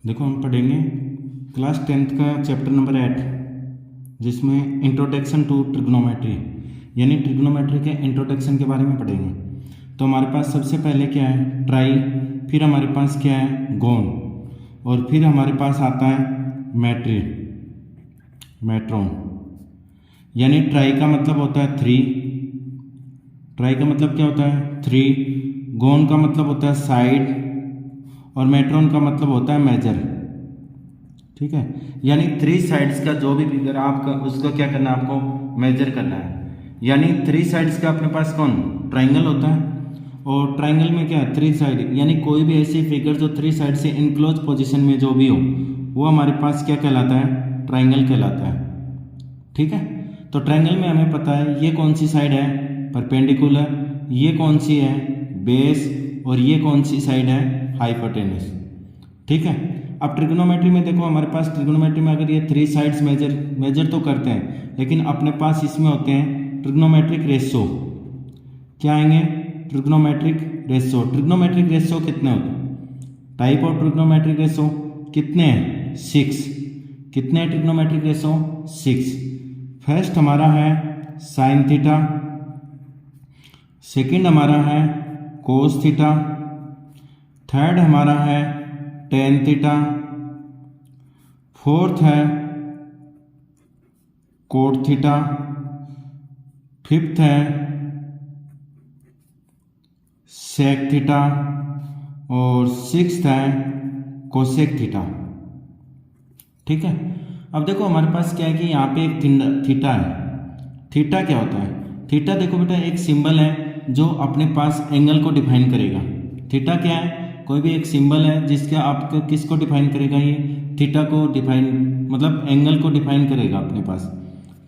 देखो हम पढ़ेंगे क्लास 10th का चैप्टर नंबर 8 जिसमें इंट्रोडक्शन टू ट्रिग्नोमेट्री यानी ट्रिग्नोमेट्री के इंट्रोडक्शन के बारे में पढ़ेंगे। तो हमारे पास सबसे पहले क्या है ट्राई, फिर हमारे पास क्या है गोन, और फिर हमारे पास आता है मैट्रोन। यानी ट्राई का मतलब होता है 3, ट्राई का मतलब क्या होता है 3, गोन का मतलब होता है साइड, और मैट्रोन का मतलब होता है मेजर। ठीक है, यानी 3 साइड्स का जो भी फिगर आपका उसको क्या करना है, आपको मेजर करना है। यानी 3 साइड्स का अपने पास कौन ट्राइंगल होता है, और ट्राइंगल में क्या है 3 साइड, यानी कोई भी ऐसी फिगर जो 3 साइड से इनक्लोज पोजीशन में जो भी हो वो हमारे पास क्या कहलाता है, ट्राइंगल कहलाता है। ठीक है, तो ट्राइंगल में हमें पता है ये कौन सी साइड है परपेंडिकुलर, ये कौन सी है बेस, और ये कौन सी साइड है हाइपोटेन्यूस। ठीक है, अब ट्रिग्नोमेट्री में देखो हमारे पास ट्रिग्नोमेट्री में अगर ये 3 साइड्स मेजर तो करते हैं, लेकिन अपने पास इसमें होते हैं ट्रिग्नोमेट्रिक रेशो। क्या आएंगे ट्रिग्नोमेट्रिक रेशो। ट्रिग्नोमेट्रिक रेशो कितने होते हैं, टाइप ऑफ ट्रिग्नोमेट्रिक रेशो कितने हैं 6। कितने हैं ट्रिग्नोमेट्रिक रेशो 6। फर्स्ट हमारा है साइन थीटा, सेकंड हमारा है कोस थीटा, थर्ड हमारा है टेन थीटा, फोर्थ है कोट थीटा, फिफ्थ है सेक थीटा, और सिक्स्थ है कोसेक थीटा। ठीक है, अब देखो हमारे पास क्या है कि यहाँ पे एक थीटा है। थीटा क्या होता है, थीटा देखो बेटा एक सिंबल है जो अपने पास एंगल को डिफाइन करेगा। थीटा क्या है, कोई भी एक सिंबल है जिसके आपको किसको डिफाइन करेगा, ये थीटा को डिफाइन मतलब एंगल को डिफाइन करेगा अपने पास।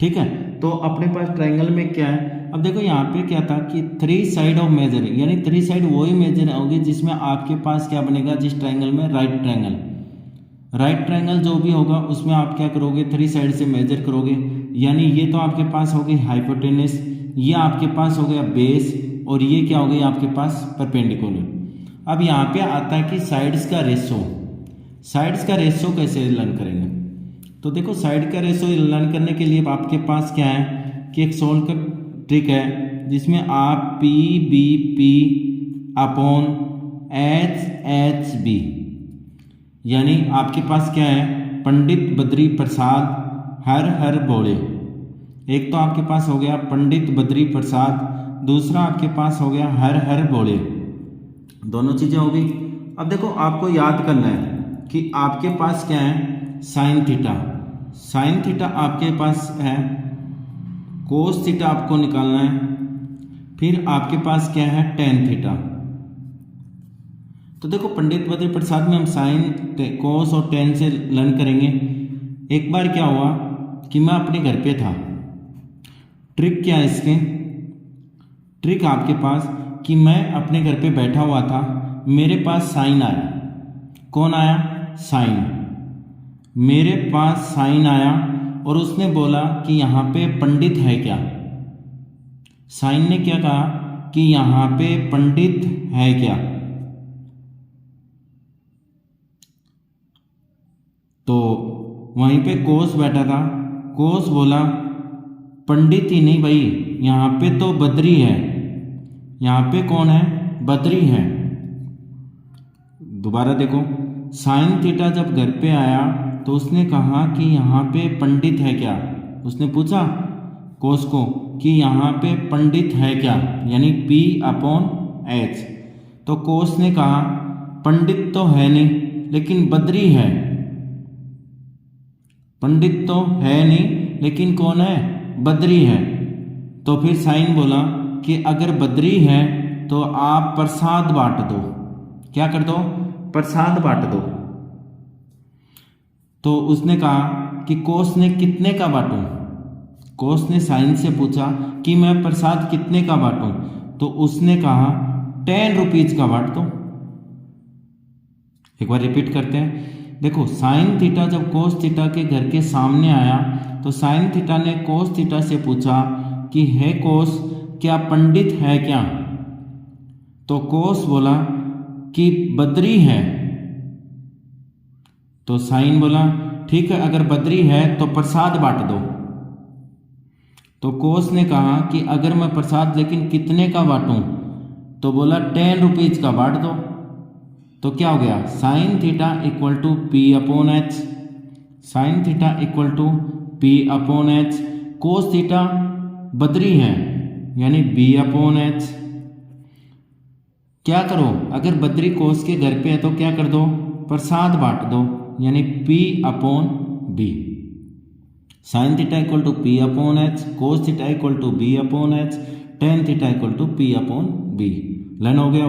ठीक है, तो अपने पास ट्राइंगल में क्या है, अब देखो यहाँ पे क्या था कि 3 साइड ऑफ मेजर, यानी 3 साइड वही मेजर होगी जिसमें आपके पास क्या बनेगा, जिस ट्राइंगल में राइट ट्राइंगल जो भी होगा उसमें आप क्या करोगे 3 साइड से मेजर करोगे। यानी ये तो आपके पास हो गई हाइपोटेनस, ये आपके पास हो गया बेस, और ये क्या हो गई आपके पास परपेंडिकुलर। अब यहाँ पे आता है कि साइड्स का रेशो कैसे लर्न करेंगे। तो देखो साइड का रेशो लर्न करने के लिए आपके पास क्या है कि एक सोल्व का ट्रिक है जिसमें आप P B P upon H B, यानी आपके पास क्या है पंडित बद्री प्रसाद हर बोले। एक तो आपके पास हो गया पंडित बद्री प्रसाद, दूसरा आपके पास हो गया हर बोले, दोनों चीजें हो गई। अब देखो आपको याद करना है कि आपके पास क्या है साइन थीटा आपके पास है, कोस थीटा आपको निकालना है, फिर आपके पास क्या है टेन थीटा। तो देखो पंडित बद्री प्रसाद में हम साइन कोस और टेन से लर्न करेंगे। एक बार क्या हुआ कि मैं अपने घर पे था, ट्रिक क्या है इसके, ट्रिक आपके पास कि मैं अपने घर पे बैठा हुआ था, मेरे पास साइन आया। कौन आया, साइन, मेरे पास साइन आया और उसने बोला कि यहाँ पे पंडित है क्या। साइन ने क्या कहा कि यहाँ पे पंडित है क्या। तो वहीं पे कोस बैठा था, कोस बोला पंडित ही नहीं भाई, यहाँ पे तो बद्री है। यहाँ पे कौन है, बद्री है। दोबारा देखो साइन थीटा जब घर पे आया तो उसने कहा कि यहाँ पे पंडित है क्या। उसने पूछा कोस को कि यहाँ पे पंडित है क्या, यानी P अपॉन H। तो कोस ने कहा पंडित तो है नहीं लेकिन बद्री है। पंडित तो है नहीं लेकिन कौन है, बद्री है। तो फिर साइन बोला कि अगर बद्री है तो आप प्रसाद बांट दो। क्या कर दो, प्रसाद बांट दो। तो उसने कहा कि कोस ने कितने का बांटूं। कोस ने साइन से पूछा कि मैं प्रसाद कितने का बांटूं। तो उसने कहा 10 रुपीज का बांट दो। एक बार रिपीट करते हैं। देखो साइन थीटा जब कोस थीटा के घर के सामने आया तो साइन थीटा ने कोस थीटा से पूछा कि है कोस क्या पंडित है क्या। तो कोस बोला कि बद्री है। तो साइन बोला ठीक है, अगर बद्री है तो प्रसाद बांट दो। तो कोस ने कहा कि अगर मैं प्रसाद लेकिन कितने का बांटूं, तो बोला 10 रुपीज का बांट दो। तो क्या हो गया, sine theta equal to P upon H, sine theta equal to P upon H. Cos theta बद्री है यानी बी अपॉन एच। क्या करो, अगर बद्री कोस के घर पे है तो क्या कर दो, प्रसाद बांट दो, यानी P upon B. Sine theta equal to P upon H, cos theta equal to B upon H, tan theta equal to P upon B. Line हो गया।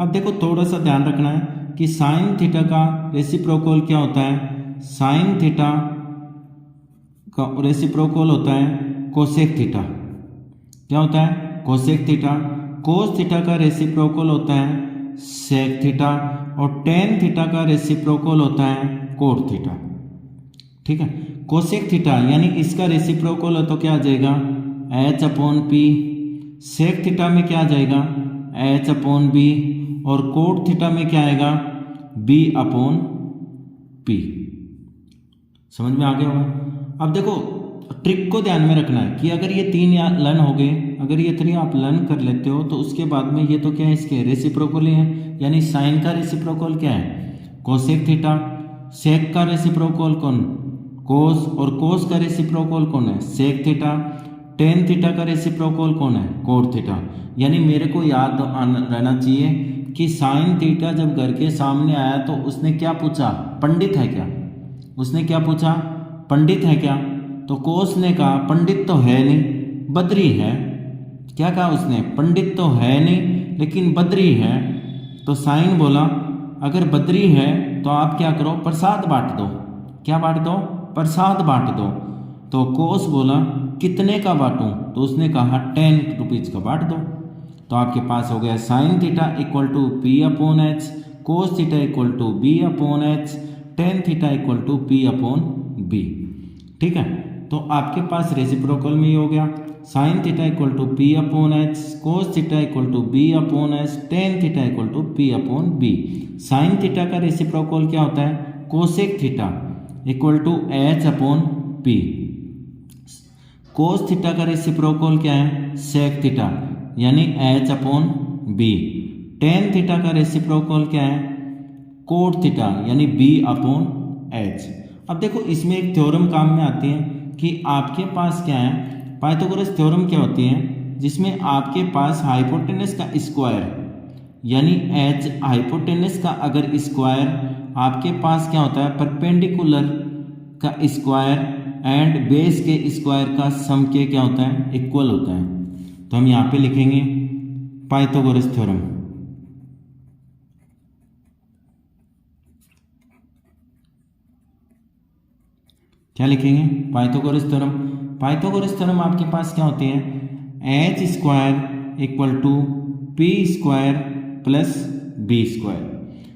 अब देखो थोड़ा सा ध्यान रखना है कि साइन थीटा का रेसिप्रोकल क्या होता है, साइन थीटा का रेसिप्रोकल होता है कोसेक थीटा। क्या होता है, कोसेक थीटा। कोस थीटा का रेसिप्रोकल होता है सेक थीटा, और टेन थीटा का रेसिप्रोकल होता है कोट थीटा। ठीक है, कोसेक थीटा यानी इसका रेसिप्रोकल हो तो क्या आ जाएगा, H upon P. Sec theta में क्या आ जाएगा, एच अपॉन बी, और कोट थीटा में क्या आएगा, बी अपॉन पी। समझ में आ गया होगा। अब देखो ट्रिक को ध्यान में रखना है कि अगर ये तीन लर्न हो गए, अगर ये थ्री आप लर्न कर लेते हो तो उसके बाद में ये तो क्या है, इसके रेसिप्रोकल ही है। यानी साइन का रेसिप्रोकल क्या है, कोसेक थीटा। सेक का रेसिप्रोकल कौन, कोस, और कोस का रेसिप्रोकल कौन है, सेक थीटा। टेन थीटा का रेसिप्रोकल कौन है, कोट थीटा। यानी मेरे को याद रहना चाहिए कि साइन थीटा जब घर के सामने आया तो उसने क्या पूछा, पंडित है क्या, उसने क्या पूछा, पंडित है क्या। तो कोस ने कहा पंडित तो है नहीं, बद्री है। क्या कहा उसने, पंडित तो है नहीं लेकिन बद्री है। तो साइन बोला अगर बद्री है तो आप क्या करो, प्रसाद बांट दो। क्या बांट दो, प्रसाद बांट दो। तो कोस बोला कितने का बांटूं, तो उसने कहा 10 रुपीज का बांट दो। तो आपके पास हो गया sine theta equal to P upon H, cos theta equal to B upon H, tan theta equal to P upon B. ठीक है, तो आपके पास रेसिप्रोकल में ही हो गया, sine theta equal to P upon H, cos theta equal to B upon H, tan theta equal to P upon B. Sine theta का reciprocal क्या होता है, cosec theta equal to H upon P. Cos theta का reciprocal क्या है, sec theta यानी H upon B. Tan theta का reciprocal क्या है, कोट थीटा यानी बी अपॉन एच। अब देखो इसमें एक थ्योरम काम में आती है कि आपके पास क्या है, पाइथागोरस थ्योरम क्या होती है, जिसमें आपके पास हाइपोटेनस का स्क्वायर यानी एच हाइपोटेनस का अगर स्क्वायर, आपके पास क्या होता है, परपेंडिकुलर का स्क्वायर एंड बेस के स्क्वायर का सम के क्या होता है, इक्वल होता है। तो हम यहाँ पे लिखेंगे पाइथागोरस थ्योरम। क्या लिखेंगे, पाइथागोरस थ्योरम। पाइथागोरस थ्योरम आपके पास क्या होते हैं, H square equal to P square plus B square.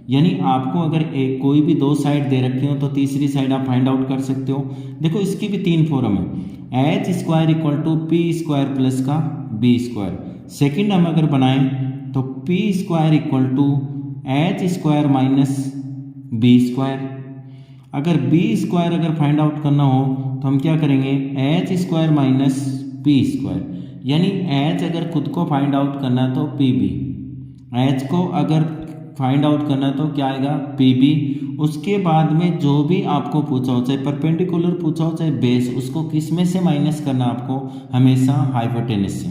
यानी आपको अगर एक कोई भी दो साइड दे रखी हो तो तीसरी साइड आप फाइंड आउट कर सकते हो। देखो इसकी भी तीन फॉर्म है, H square equal to P square plus का बी स्क्वायर। सेकेंड हम अगर बनाएं तो P square equal to H square minus B square. अगर बी स्क्वायर अगर फाइंड आउट करना हो तो हम क्या करेंगे, H square minus P square. यानी एच अगर खुद को फाइंड आउट करना है तो पी बी, एच को अगर फाइंड आउट करना है तो क्या आएगा, पी बी। उसके बाद में जो भी आपको पूछा हो, चाहे परपेंडिकुलर पूछा हो चाहे बेस, उसको किस में से माइनस करना आपको, हमेशा हाइपोटेनस से।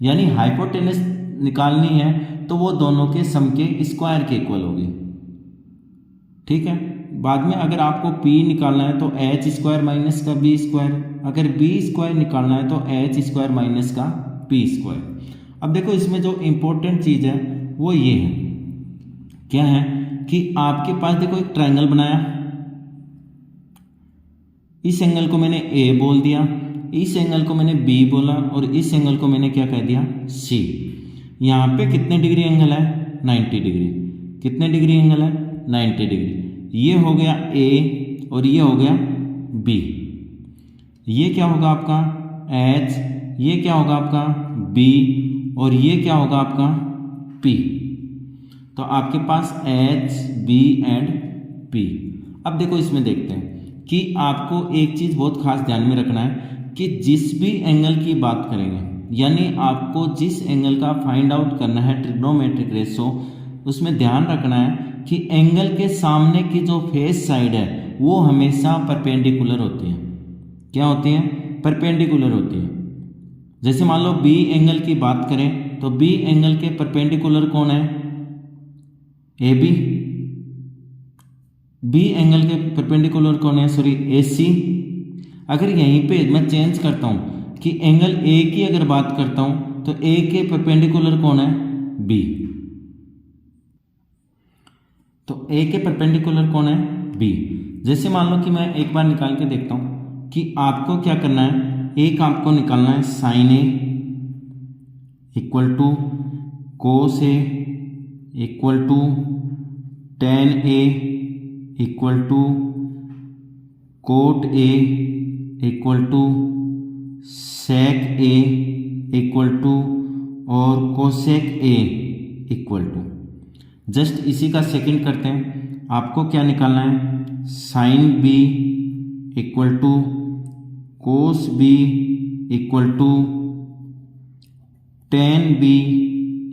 यानी हाइपोटेनस निकालनी है तो वो दोनों के सम के स्क्वायर के इक्वल होगी। ठीक है, बाद में अगर आपको P निकालना है तो एच स्क्वायर माइनस का बी स्क्वायर, अगर बी स्क्वायर निकालना है तो एच स्क्वायर माइनस का पी स्क्वायर। अब देखो इसमें जो इम्पोर्टेंट चीज़ है वो ये है, क्या है कि आपके पास देखो एक ट्रायंगल बनाया, इस एंगल को मैंने A बोल दिया, इस एंगल को मैंने B बोला, और इस एंगल को मैंने क्या कह दिया, C। यहाँ पे कितने डिग्री एंगल है, 90 डिग्री। कितने डिग्री एंगल है, 90 डिग्री। ये हो गया A और ये हो गया B। ये क्या होगा आपका H, ये क्या होगा आपका B, और ये क्या होगा आपका P। तो आपके पास H, B एंड P। अब देखो इसमें देखते हैं कि आपको एक चीज़ बहुत खास ध्यान में रखना है कि जिस भी एंगल की बात करेंगे, यानी आपको जिस एंगल का फाइंड आउट करना है ट्रिग्नोमेट्रिक रेशो, उसमें ध्यान रखना है कि एंगल के सामने की जो फेस साइड है वो हमेशा परपेंडिकुलर होती है। क्या होती है? परपेंडिकुलर होती है। जैसे मान लो बी एंगल की बात करें तो बी एंगल के परपेंडिकुलर कौन है? A B. बी एंगल के परपेंडिकुलर कौन है? Sorry, A C. अगर यहीं पे मैं चेंज करता हूं कि एंगल ए की अगर बात करता हूं तो ए के परपेंडिकुलर कौन है? बी। तो ए के परपेंडिकुलर कौन है? बी। जैसे मान लो कि मैं एक बार निकाल के देखता हूं कि आपको क्या करना है। एक आपको निकालना है sine A equal to cos A equal to tan A equal to cot A equal to sec A equal to और cosec A equal to. Just इसी का सेकंड करते हैं। आपको क्या निकालना है? Sine B equal to cos B equal to tan B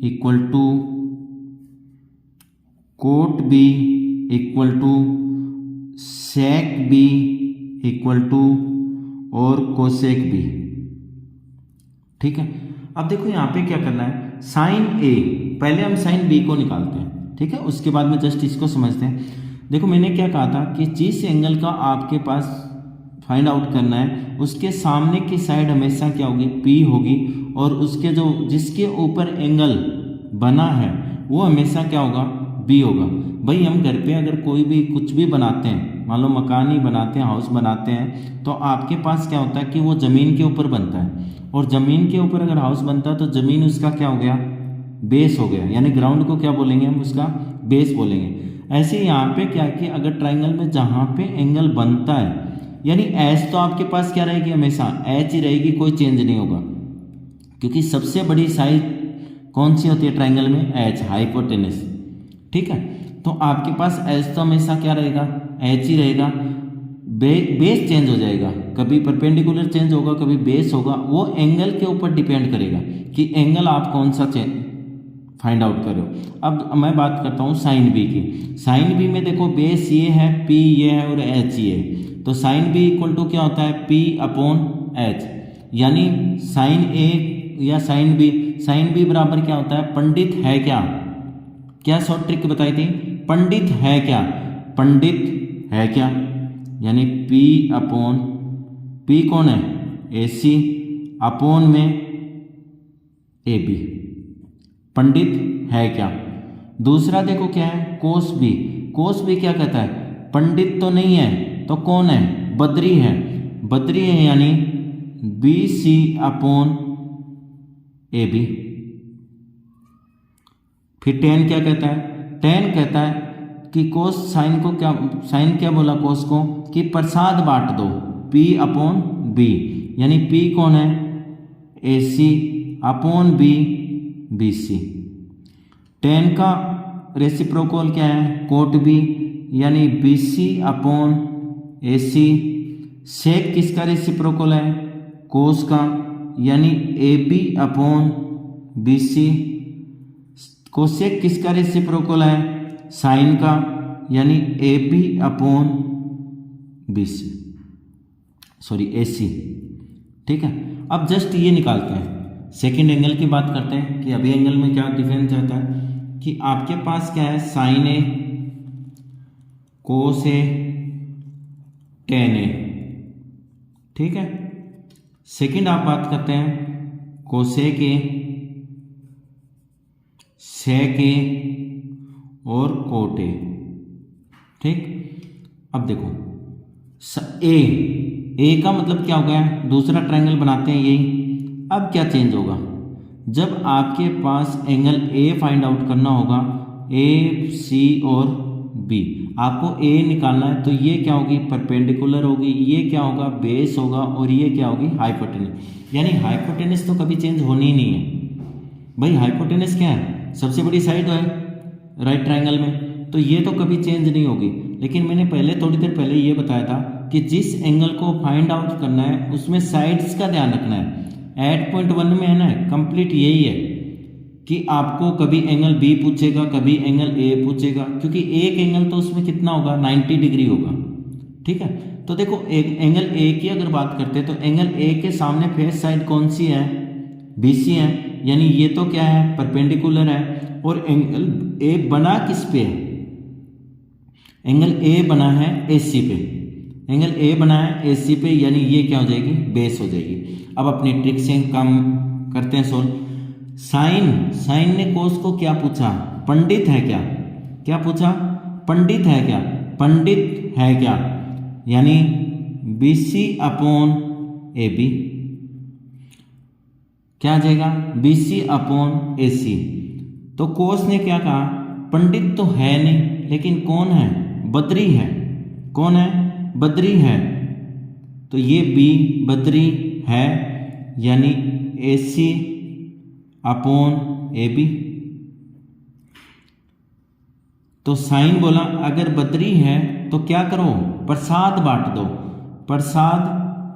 equal to cot B equal to sec B equal to और कोसेक बी। ठीक है। अब देखो यहाँ पे क्या करना है। साइन ए, पहले हम साइन बी को निकालते हैं, ठीक है, उसके बाद में जस्ट इसको समझते हैं। देखो मैंने क्या कहा था कि जिस एंगल का आपके पास फाइंड आउट करना है उसके सामने की साइड हमेशा क्या होगी? पी होगी, और उसके जो जिसके ऊपर एंगल बना है वो हमेशा क्या होगा? बी होगा। भाई हम घर पे अगर कोई भी कुछ भी बनाते हैं, मान लो मकान ही बनाते हैं, हाउस बनाते हैं, तो आपके पास क्या होता है कि वो ज़मीन के ऊपर बनता है, और ज़मीन के ऊपर अगर हाउस बनता है तो ज़मीन उसका क्या हो गया? बेस हो गया, यानी ग्राउंड को क्या बोलेंगे हम? उसका बेस बोलेंगे। ऐसे यहाँ पे क्या है कि अगर ट्राइंगल में जहाँ पे एंगल बनता है, यानी एच तो आपके पास क्या रहेगी? हमेशा एच ही रहेगी, कोई चेंज नहीं होगा, क्योंकि सबसे बड़ी साइड कौन सी होती है ट्राइंगल में? H, hypotenuse. ठीक है, तो आपके पास एच तो हमेशा क्या रहेगा? एच ही रहेगा। बेस चेंज हो जाएगा, कभी परपेंडिकुलर चेंज होगा, कभी बेस होगा, वो एंगल के ऊपर डिपेंड करेगा कि एंगल आप कौन सा फाइंड आउट कर रहे हो। अब मैं बात करता हूँ साइन बी की। साइन बी में देखो बेस ये है, पी ये है और एच ये है, तो साइन बी इक्वल टू क्या होता है? पी अपॉन एच, यानी साइन ए या साइन बी बराबर क्या होता है? पंडित है क्या? क्या शॉर्ट ट्रिक बताई थी? पंडित है क्या? पंडित है क्या, यानी P अपॉन P कौन है? AC अपॉन में AB, पंडित है क्या। दूसरा देखो क्या है? कोस बी। कोस बी क्या कहता है? पंडित तो नहीं है, तो कौन है? बद्री है। बद्री है यानी BC अपॉन AB। फिर टेन क्या कहता है? टेन कहता है कि कोस साइन को क्या, साइन क्या बोला कोस को? कि प्रसाद बांट दो, P अपॉन B, यानी P कौन है? AC upon B, BC। Ten का रेसिप्रोकल क्या है? कोट B, यानी BC अपॉन AC। सेक किसका रेसिप्रोकल है? कोस का, यानी AB अपॉन BC। कोसेक किसका रेसिप्रोकल है? साइन का, यानी AB upon BC, sorry AC। ठीक है, अब जस्ट ये निकालते हैं, सेकंड एंगल की बात करते हैं कि अभी एंगल में क्या डिफरेंस आता है कि आपके पास क्या है? साइन ए, कोस ए, टेन ए। ठीक है, सेकंड आप बात करते हैं कोसेक ए, सेक ए और कोट ए। ठीक, अब देखो ए का मतलब क्या हो गया? दूसरा ट्रायंगल बनाते हैं यही। अब क्या चेंज होगा? जब आपके पास एंगल ए फाइंड आउट करना होगा, ए सी और बी, आपको ए निकालना है, तो ये क्या होगी? परपेंडिकुलर होगी, ये क्या होगा? बेस होगा, और ये क्या होगी? हाइपोटेनस। यानी हाइपोटेनस तो कभी चेंज होनी ही नहीं है। भाई हाइपोटेनस क्या है? सबसे बड़ी साइड है राइट ट्रायंगल में, तो ये तो कभी चेंज नहीं होगी। लेकिन मैंने पहले थोड़ी देर पहले ये बताया था कि जिस एंगल को फाइंड आउट करना है उसमें साइड्स का ध्यान रखना है। 8.1 में है ना, कंप्लीट यही है कि आपको कभी एंगल बी पूछेगा, कभी एंगल ए पूछेगा, क्योंकि एक एंगल तो उसमें कितना होगा, 90 डिग्री होगा। ठीक है, तो देखो एक एंगल ए की अगर बात करते हैं तो एंगल ए के सामने फेस साइड कौन सी है, बीसी है, यानी ये तो क्या है, परपेंडिकुलर है। और एंगल ए बना किस पे है, एंगल ए बना है एसी पे, एंगल ए बना है एसी पे, यानी ये क्या हो जाएगी, बेस हो जाएगी। अब अपनी ट्रिक से काम करते हैं सोल्व। साइन ने कोस को क्या पूछा, पंडित है क्या, क्या पूछा, पंडित है क्या, पंडित है क्या, यानी BC अपॉन AB क्या आ जाएगा, BC अपॉन AC। तो कोस ने क्या कहा, पंडित तो है नहीं, लेकिन कौन है, बद्री है, कौन है, बद्री है, तो ये B बद्री है, यानी AC अपॉन AB। तो साइन बोला अगर बद्री है तो क्या करो, प्रसाद बांट दो, प्रसाद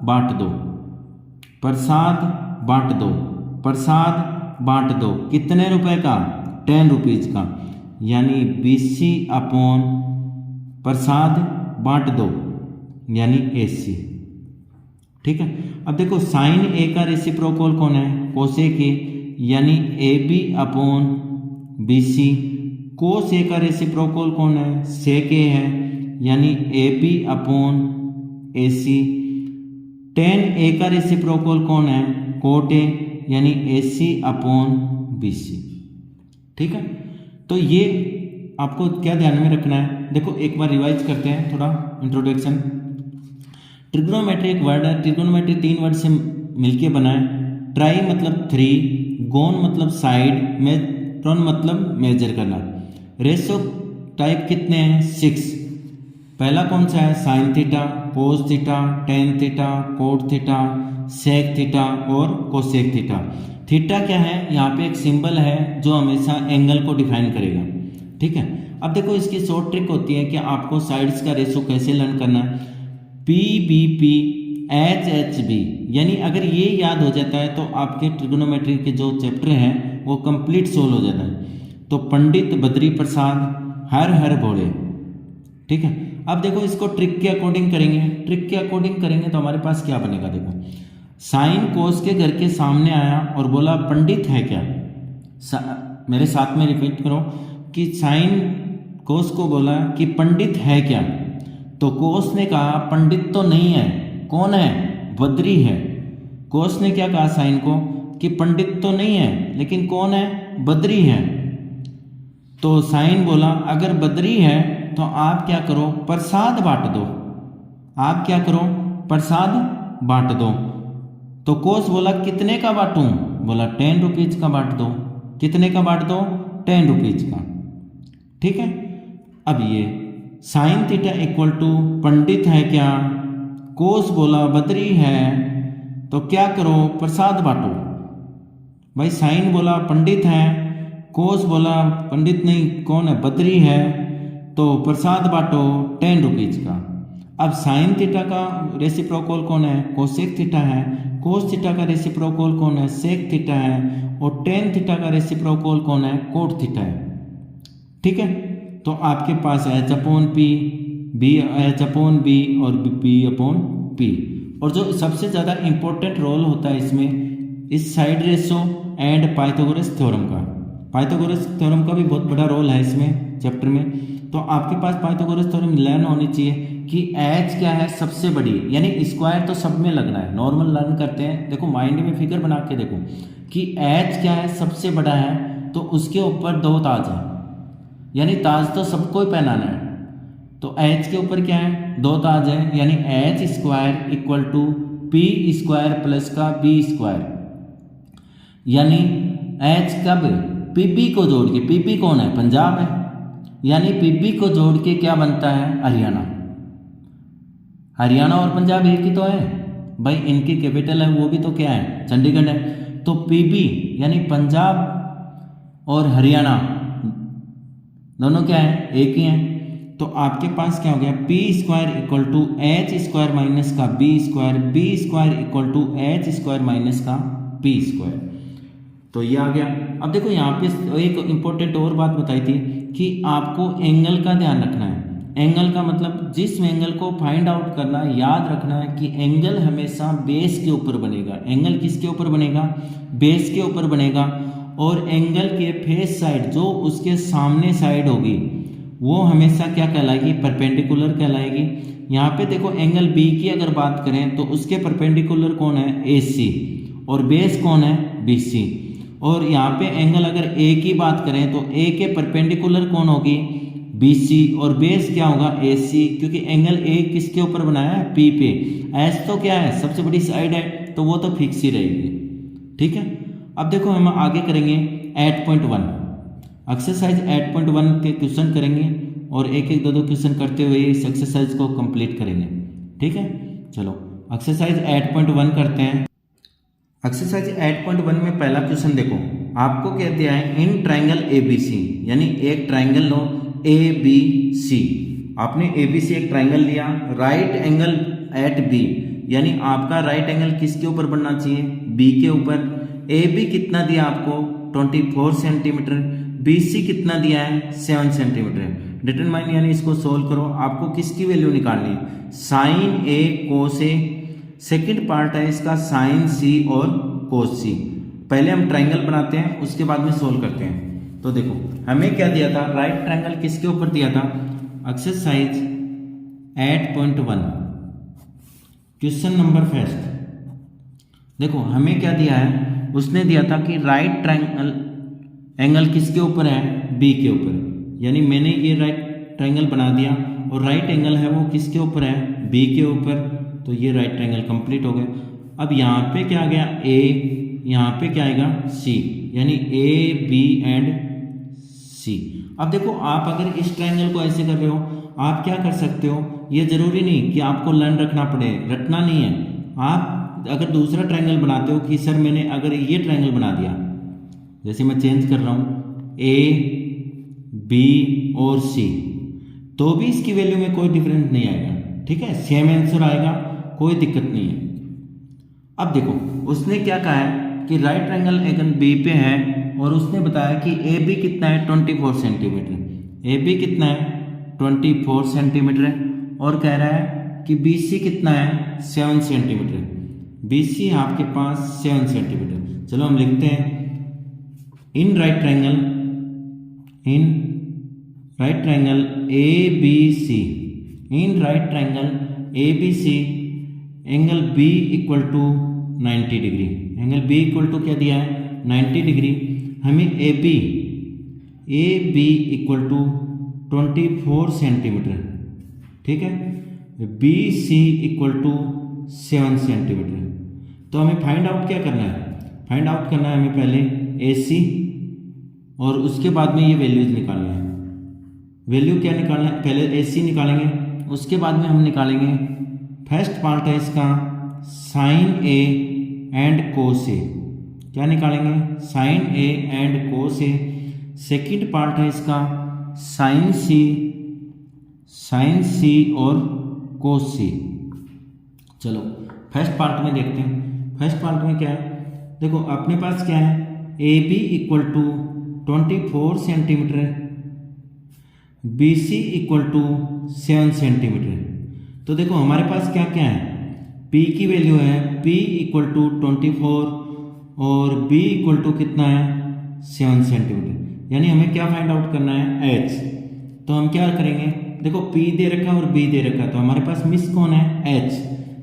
बांट दो, प्रसाद बांट दो, प्रसाद बांट दो, कितने रुपए का, 10 रुपीज का, यानी BC अपॉन प्रसाद बांट दो, यानी AC। ठीक है, अब देखो साइन ए का रेसिप्रोकल कौन है, कोसेक ए, यानी AB अपॉन BC। कोस ए का रेसिप्रोकल कौन है, सेक ए है, यानी AB अपॉन AC। टेन ए का रेसिप्रोकल कौन है, कोट ए, यानी AC अपॉन BC। ठीक है, तो ये आपको क्या ध्यान में रखना है, देखो एक बार रिवाइज करते हैं थोड़ा इंट्रोडक्शन। ट्रिग्नोमेट्री एक वर्ड है, ट्रिग्नोमेट्री 3 वर्ड से मिलके बना है। ट्राई मतलब 3, गोन मतलब साइड, मेट्रॉन मतलब मेजर करना। रेशो टाइप कितने हैं, 6। पहला कौन सा है, sine theta, cos theta, tan theta, cot theta, sec theta और कोसेक थीटा। थीटा क्या है, यहाँ पे एक सिंबल है जो हमेशा एंगल को डिफाइन करेगा। ठीक है, अब देखो इसकी शॉर्ट ट्रिक होती है कि आपको साइड्स का रेशो कैसे लर्न करना है, PBP HHB, यानी अगर ये याद हो जाता है तो आपके ट्रिग्नोमेट्री के जो चैप्टर हैं वो कंप्लीट सोल्व हो जाता है। तो पंडित बद्री प्रसाद, हर हर भोले। ठीक है, अब देखो इसको ट्रिक के अकॉर्डिंग करेंगे, ट्रिक के अकॉर्डिंग करेंगे तो हमारे पास क्या बनेगा, देखो साइन कोस के घर के सामने आया और बोला पंडित है क्या, मेरे साथ में रिपीट करो कि साइन कोस को बोला कि पंडित है क्या, तो कोस ने कहा पंडित तो नहीं है, कौन है, बद्री है। कोस ने क्या कहा साइन को कि पंडित तो नहीं है, लेकिन कौन है, बद्री है। तो साइन बोला अगर बद्री है तो आप क्या करो, प्रसाद बांट दो, आप क्या करो, प्रसाद बांट दो। तो कोस बोला कितने का बांटूं, बोला 10 रुपीज का बांट दो, कितने का बांट दो, 10 रुपीज का। ठीक है, अब ये साइन थीटा इक्वल टू पंडित है क्या, कोस बोला बद्री है, तो क्या करो, प्रसाद बांटो। भाई साइन बोला पंडित है, कोस बोला पंडित नहीं, कौन है, बद्री है, तो प्रसाद बांटो 10 रुपीज का। अब साइन थीटा का रेसिप्रोकल कौन है, कोसेक थीटा है, कोस थीटा का रेसिप्रोकल कौन है, सेक थीटा है, और टेन थीटा का रेसिप्रोकल कौन है, कोट थीटा है। ठीक है, तो आपके पास H upon P, H upon B और P अपॉन P। और जो सबसे ज़्यादा इंपॉर्टेंट रोल होता है इसमें, इस side ratio and Pythagoras theorem का, पाइथागोरस थ्योरम का भी बहुत बड़ा रोल है इसमें चैप्टर में। तो आपके पास पाइथागोरस थ्योरम लर्न होनी चाहिए कि H क्या है, सबसे बड़ी, यानी स्क्वायर तो सब में लगना है, नॉर्मल लर्न करते हैं, देखो माइंड में फिगर बना के देखो कि H क्या है, सबसे बड़ा है, तो उसके ऊपर 2 ताज है, यानी ताज तो सबको ही पहनाना है। तो H के ऊपर क्या है, 2 ताज है, यानी H square equal to P square plus का B स्क्वायर, यानी H कब, PB को जोड़ के, PB कौन है, पंजाब है, यानी PB को जोड़ के क्या बनता है, हरियाणा। हरियाणा और पंजाब एक ही तो है भाई, इनकी कैपिटल है वो भी तो क्या है, चंडीगढ़ है। तो PB यानी पंजाब और हरियाणा दोनों क्या है, एक ही हैं। तो आपके पास क्या हो गया, P square equal to H square minus का B square, B square equal to H square minus का पी स्क्वायर। तो ये आ गया। अब देखो यहाँ पे एक इंपॉर्टेंट और बात बताई थी कि आपको एंगल का ध्यान रखना है। एंगल का मतलब जिस एंगल को फाइंड आउट करना है, याद रखना है कि एंगल हमेशा बेस के ऊपर बनेगा। एंगल किसके ऊपर बनेगा, बेस के ऊपर बनेगा। और एंगल के फेस साइड जो उसके सामने साइड होगी वो हमेशा क्या कहलाएगी, परपेंडिकुलर कहलाएगी। यहाँ पे देखो एंगल बी की अगर बात करें तो उसके परपेंडिकुलर कौन है, ए सी, और बेस कौन है, बी सी। और यहाँ पे एंगल अगर ए की बात करें तो ए के परपेंडिकुलर कौन होगी, बी सी, और बेस क्या होगा, ए सी, क्योंकि एंगल ए किसके ऊपर बनाया है, पी पे। एस तो क्या है, सबसे बड़ी साइड है, तो वो तो फिक्स ही रहेगी। ठीक है। अब देखो हम आगे करेंगे 8.1 एक्सरसाइज 8.1 के क्वेश्चन करेंगे और एक एक दो क्वेश्चन करते हुए इस एक्सरसाइज को कंप्लीट करेंगे। ठीक है, चलो एक्सरसाइज 8.1 करते हैं। एक्सरसाइज 8.1 में पहला क्वेश्चन देखो, आपको कह दिया है इन ट्राइंगल ए बी सी, यानी एक ट्राइंगल लो ए बी सी। आपने ए बी सी एक ट्राइंगल लिया, राइट एंगल एट बी, यानी आपका राइट एंगल किसके ऊपर बनना चाहिए, बी के ऊपर। ए बी कितना दिया आपको, 24 सेंटीमीटर। बी सी कितना दिया है, 7 सेंटीमीटर। डिटरमाइन यानी इसको सोल्व करो, आपको किसकी वैल्यू निकालनी है, sine A cos A. Second part है इसका साइन सी और कोस सी। पहले हम ट्राइंगल बनाते हैं, उसके बाद में सोल्व करते हैं। तो देखो हमें क्या दिया था, राइट ट्राइंगल किसके ऊपर दिया था, एक्सरसाइज 8.1 क्वेश्चन नंबर फर्स्ट। देखो हमें क्या दिया है, उसने दिया था कि राइट ट्राइंगल एंगल किसके ऊपर है, बी के ऊपर। यानी मैंने ये राइट ट्राइंगल बना दिया और राइट एंगल है वो किसके ऊपर है, बी के ऊपर। तो ये राइट ट्राइंगल कंप्लीट हो गया। अब यहाँ पे क्या आ गया, ए, यहाँ पे क्या आएगा, सी, यानी ए बी एंड सी। अब देखो आप अगर इस ट्राइंगल को ऐसे कर रहे हो, आप क्या कर सकते हो, ये जरूरी नहीं कि आपको लर्न रखना पड़े, रटना नहीं है। आप अगर दूसरा ट्राइंगल बनाते हो कि सर मैंने अगर ये ट्राइंगल बना दिया, जैसे मैं चेंज कर रहा हूँ ए बी और सी, तो भी इसकी वैल्यू में कोई डिफरेंस नहीं आएगा। ठीक है, सेम आंसर आएगा, कोई दिक्कत नहीं है। अब देखो उसने क्या कहा है कि राइट ट्राइंगल एंगल बी पे है और उसने बताया कि ए बी कितना है, 24 सेंटीमीटर। ए बी कितना है, 24 सेंटीमीटर है। और कह रहा है कि बी सी कितना है, 7 सेंटीमीटर। बी सी आपके पास 7 सेंटीमीटर। चलो हम लिखते हैं in right triangle A B C, in right triangle A B C angle B equal to 90 degree. Angle B equal to क्या दिया है, 90 डिग्री। हमें A B equal to 24 centimetre. ठीक है, B C equal to 7 centimetre. तो हमें find out क्या करना है, फाइंड आउट करना है हमें पहले ए सी और उसके बाद में ये वैल्यूज निकालना है। वैल्यू क्या निकालना है, पहले ए सी निकालेंगे, उसके बाद में हम निकालेंगे फर्स्ट पार्ट है इसका sign A and cos A. क्या निकालेंगे, sine A and cos A. Second part है इसका साइन सी और कोस सी। चलो फर्स्ट पार्ट में देखते हैं। फर्स्ट पार्ट में क्या है, देखो अपने पास क्या है, A B equal to 24 centimetre, B C equal to 7 centimetre. तो देखो हमारे पास क्या क्या है, P की वैल्यू है P इक्वल टू 24 और B इक्वल टू कितना है, 7 सेंटीमीटर। यानी हमें क्या फाइंड आउट करना है, H। तो हम क्या करेंगे, देखो P दे रखा है और B दे रखा है, तो हमारे पास मिस कौन है, H,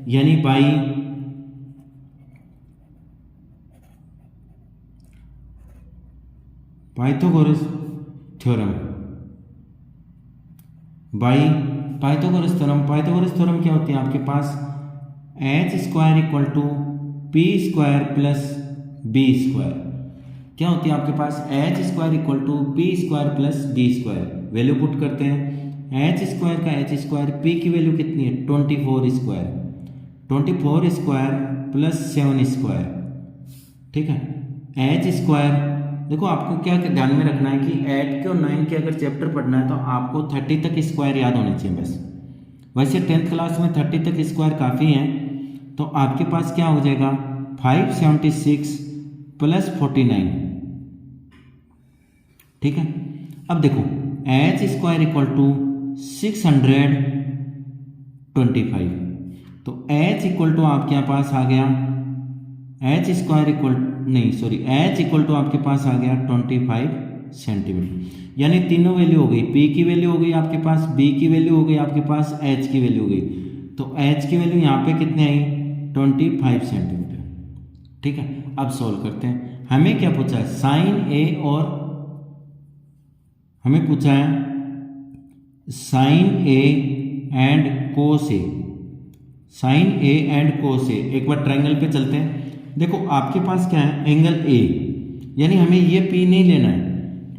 यानी by Pythagoras theorem. By Pythagoras theorem. Pythagoras theorem क्या होती है आपके पास, H square equal to P square plus B square. क्या होती है आपके पास, H square equal to P square plus D square. Value put करते हैं, एच स्क्वायर का एच स्क्वायर, पी की वैल्यू कितनी है 24 स्क्वायर, 24 स्क्वायर प्लस 7 स्क्वायर। ठीक है, एच स्क्वायर देखो आपको क्या ध्यान में रखना है कि 8 के और 9 के अगर चैप्टर पढ़ना है तो आपको 30 तक स्क्वायर याद होने चाहिए बस। वैसे 10th क्लास में 30 तक स्क्वायर काफ़ी है। तो आपके पास क्या हो जाएगा 576 प्लस 49, ठीक है। अब देखो एच स्क्वायर इक्वल टू 625, तो एच इक्वल टू आपके यहाँ पास आ गया एच स्क्वायर इक्वल नहीं सॉरी एच इक्वल टू आपके पास आ गया 25 सेंटीमीटर। यानी तीनों वैल्यू हो गई, पी की वैल्यू हो गई आपके पास, बी की वैल्यू हो गई आपके पास, एच की वैल्यू हो गई। तो एच की वैल्यू यहाँ पे कितने आई 25 सेंटीमीटर, ठीक है। अब सोल्व करते हैं। हमें क्या पूछा है साइन ए और हमें पूछा है sine A and cos A, sine A and cos A. एक बार ट्रायंगल पे चलते हैं। देखो आपके पास क्या है एंगल ए, यानी हमें ये पी नहीं लेना है।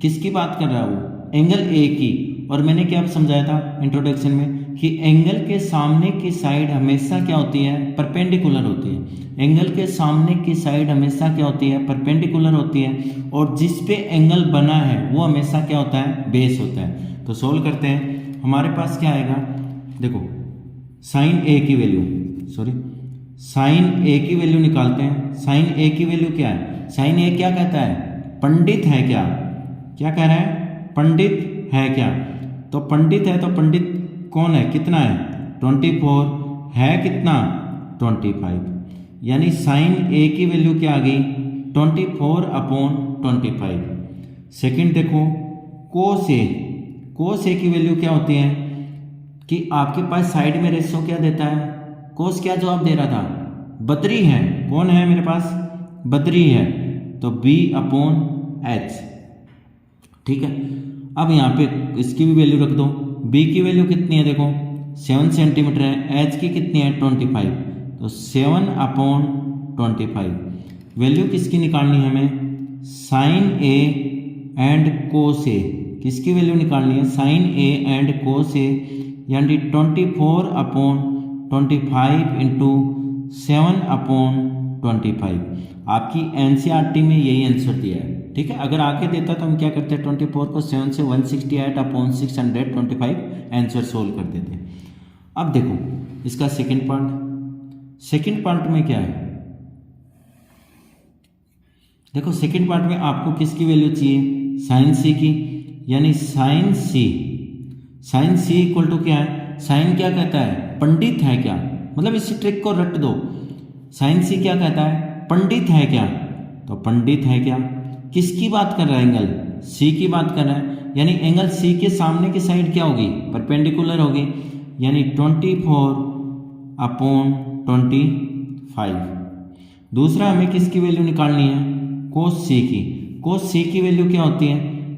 किसकी बात कर रहा है वो एंगल ए की। और मैंने क्या समझाया था इंट्रोडक्शन में कि एंगल के सामने की साइड हमेशा क्या होती है परपेंडिकुलर होती है। एंगल के सामने की साइड हमेशा क्या होती है परपेंडिकुलर होती है, और जिस पे एंगल बना है वो हमेशा क्या होता है बेस होता है। तो सोल्व करते हैं। हमारे पास क्या आएगा देखो साइन ए की वैल्यू साइन ए की वैल्यू निकालते हैं। साइन ए की वैल्यू क्या है, साइन ए क्या कहता है पंडित है क्या, क्या कह रहा है पंडित है क्या। तो पंडित है तो पंडित कौन है कितना है 24 है कितना 25, यानी साइन ए की वैल्यू क्या आ गई 24/25। सेकंड देखो कोस ए की वैल्यू क्या होती है कि आपके पास साइड में रेशो क्या देता है, कोस क्या जवाब दे रहा था बद्री है, कौन है मेरे पास बद्री है, तो B/H, ठीक है। अब यहाँ पे इसकी भी वैल्यू रख दो। B की वैल्यू कितनी है देखो 7 सेंटीमीटर है, H की कितनी है 25, तो 7/25। वैल्यू किसकी निकालनी है हमें साइन ए एंड कोस ए, किसकी वैल्यू निकालनी है साइन ए एंड कोस ए, यानी 24/25 इंटू 7/25। आपकी एनसीईआरटी में यही आंसर दिया है, ठीक है। अगर आगे देता तो हम क्या करते हैं 24 को 7 से 168/625 आंसर सोल्व कर देते हैं। अब देखो इसका सेकंड पार्ट में क्या है, देखो सेकंड पार्ट में आपको किसकी वैल्यू चाहिए साइन सी की, यानी साइन सी इक्वल टू क्या है, साइन क्या कहता है पंडित है क्या, मतलब इस ट्रिक को रट दो। साइन सी क्या कहता है पंडित है क्या, तो पंडित है क्या किसकी बात कर रहा है एंगल सी की बात कर रहा है, यानी एंगल सी के सामने की साइड क्या होगी परपेंडिकुलर होगी, यानी 24/25। दूसरा हमें किसकी वैल्यू निकालनी है कोस सी की। कोस सी की वैल्यू क्या होती है,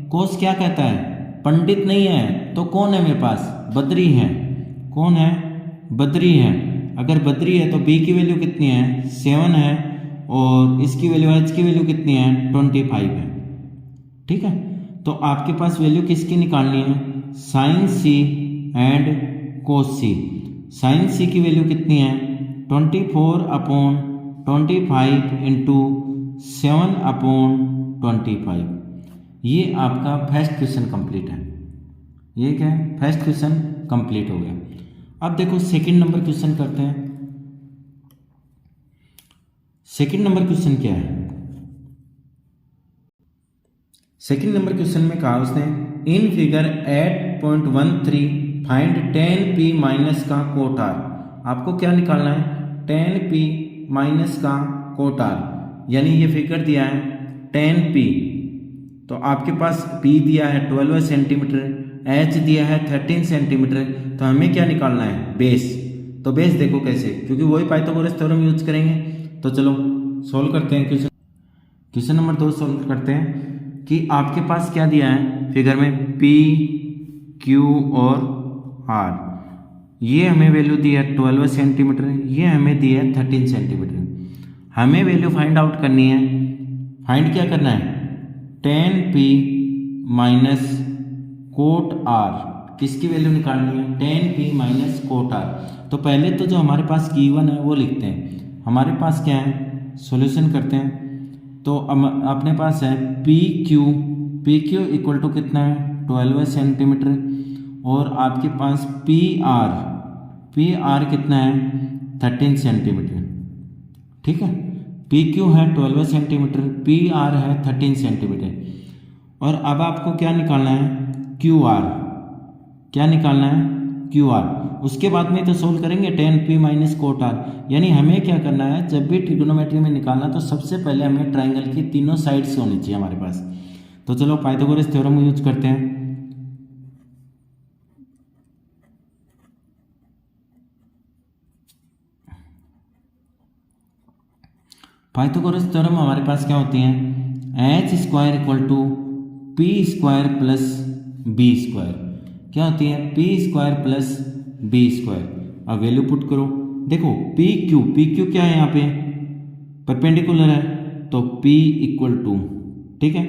कोस क्या कहता है पंडित नहीं है तो कौन है मेरे पास बद्री है, कौन है बद्री है। अगर बद्री है तो बी की वैल्यू कितनी है 7 है, और इसकी वैल्यू एच की वैल्यू कितनी है 25 है, ठीक है। तो आपके पास वैल्यू किसकी निकालनी है sine C and cos C. Sine C की वैल्यू कितनी है 24/25 इंटू 7/25। ये आपका फर्स्ट क्वेश्चन कंप्लीट है, ये क्या है फर्स्ट क्वेश्चन कंप्लीट हो गया। अब देखो सेकंड नंबर क्वेश्चन करते हैं। सेकंड नंबर क्वेश्चन क्या है, सेकंड नंबर क्वेश्चन में कहा उसने in figure 8.13 find 10p minus का कोट आर। आपको क्या निकालना है 10p माइनस का कोट आर, यानी ये फिगर दिया है 10p, तो आपके पास p दिया है 12 सेंटीमीटर, h दिया है 13 सेंटीमीटर, तो हमें क्या निकालना है बेस। तो बेस देखो कैसे, क्योंकि वही पाइथागोरस थ्योरम यूज करेंगे। तो चलो सॉल्व करते हैं क्वेश्चन नंबर 2 सॉल्व करते हैं कि आपके पास क्या दिया है फिगर में p q और r, ये हमें वैल्यू दी है 12 सेंटीमीटर, ये हमें दी है 13 सेंटीमीटर। हमें वैल्यू फाइंड आउट करनी है, फाइंड क्या करना है 10p माइनस कोट r, किसकी वैल्यू निकालनी है 10p माइनस कोट r। तो पहले तो जो हमारे पास गिवन है वो लिखते हैं। हमारे पास क्या है सॉल्यूशन करते हैं। तो अपने पास है पी क्यू इक्वल टू कितना है 12 सेंटीमीटर, और आपके पास पी आर कितना है 13 सेंटीमीटर। ठीक है, पी क्यू है 12 सेंटीमीटर, पी आर है 13 सेंटीमीटर। और अब आपको क्या निकालना है क्यू आर, क्या निकालना है क्यू आर। उसके बाद में तो सोल्व करेंगे tan p minus cot R, यानी हमें क्या करना है जब भी ट्रिग्नोमेट्री में निकालना तो सबसे पहले हमें ट्राइंगल की तीनों साइड्स होनी चाहिए हमारे पास। तो चलो पाइथागोरस थ्योरम यूज करते हैं। पाइथागोरस थ्योरम हमारे पास क्या होती है H square equal to P square plus B square, क्या होती है P square plus B square. अब वैल्यू पुट करो, देखो पी क्यू क्या है यहाँ पे परपेंडिकुलर है, तो P इक्वल टू, ठीक है,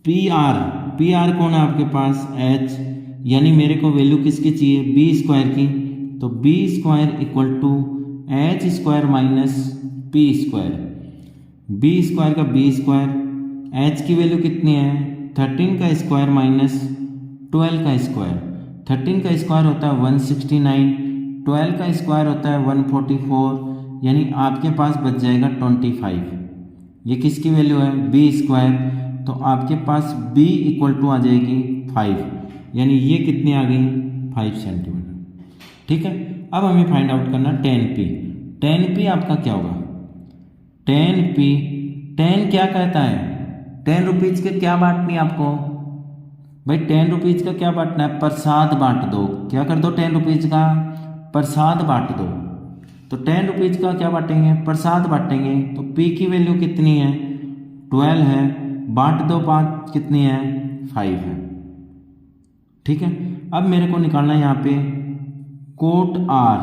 पी आर कौन है आपके पास H, यानी मेरे को वैल्यू किसकी चाहिए बी स्क्वायर की, तो B square equal to H square minus P square, B square का बी स्क्वायर, एच की वैल्यू कितनी है 13 का स्क्वायर माइनस 12 का स्क्वायर, 13 का स्क्वायर होता है 169, 12 का स्क्वायर होता है 144, यानी आपके पास बच जाएगा 25। ये किसकी वैल्यू है बी स्क्वायर, तो आपके पास b इक्वल टू आ जाएगी 5, यानी ये कितनी आ गई 5 सेंटीमीटर। ठीक है, अब हमें फाइंड आउट करना tan p आपका क्या होगा tan क्या कहता है 10 रुपीज के क्या बांटनी है आपको भाई, 10 रुपीज का क्या बांटना है प्रसाद बांट दो, क्या कर दो 10 रुपीज का प्रसाद बांट दो, तो 10 रुपीज का क्या बांटेंगे प्रसाद बांटेंगे, तो p की वैल्यू कितनी है 12 है, बांट दो 5 कितनी है 5 है। ठीक है, अब मेरे को निकालना है यहाँ पे कोट आर,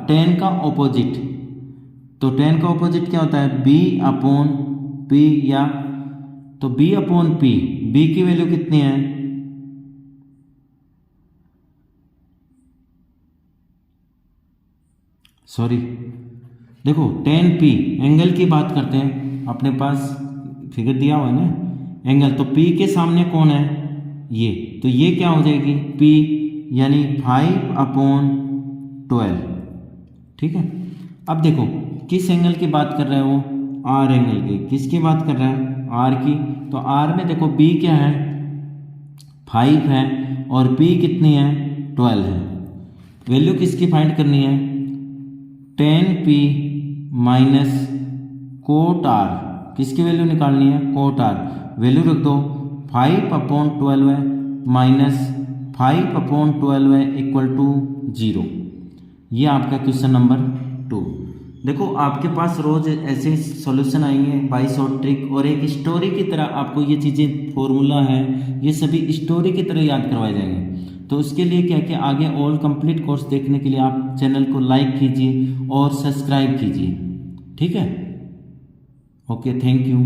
tan का ऑपोजिट, तो tan का ऑपोजिट क्या होता है b अपॉन p, या तो b अपॉन p, b की वैल्यू कितनी है सॉरी देखो tan p एंगल की बात करते हैं, अपने पास फिगर दिया हुआ है ना एंगल, तो p के सामने कौन है ये, तो ये क्या हो जाएगी p, यानी 5 अपॉन 12। ठीक है, अब देखो किस एंगल की बात कर रहा है वो r एंगल की, किसकी बात कर रहा है r की, तो r में देखो b क्या है 5 है और p कितनी है 12 है, वैल्यू किसकी फाइंड करनी है tan p minus coat r, किसकी वैल्यू निकालनी है कोट r, वैल्यू रख दो 5 अपॉन 12 है माइनस 5 अपॉन 12 है इक्वल टू 0। ये आपका क्वेश्चन नंबर 2। देखो आपके पास रोज ऐसे सॉल्यूशन आएंगे बाय शॉर्ट ट्रिक, और एक स्टोरी की तरह आपको ये चीज़ें फॉर्मूला है ये सभी स्टोरी की तरह याद करवाए जाएंगे। तो उसके लिए क्या कि आगे ऑल कंप्लीट कोर्स देखने के लिए आप चैनल को लाइक कीजिए और सब्सक्राइब कीजिए। ठीक है, ओके, थैंक यू।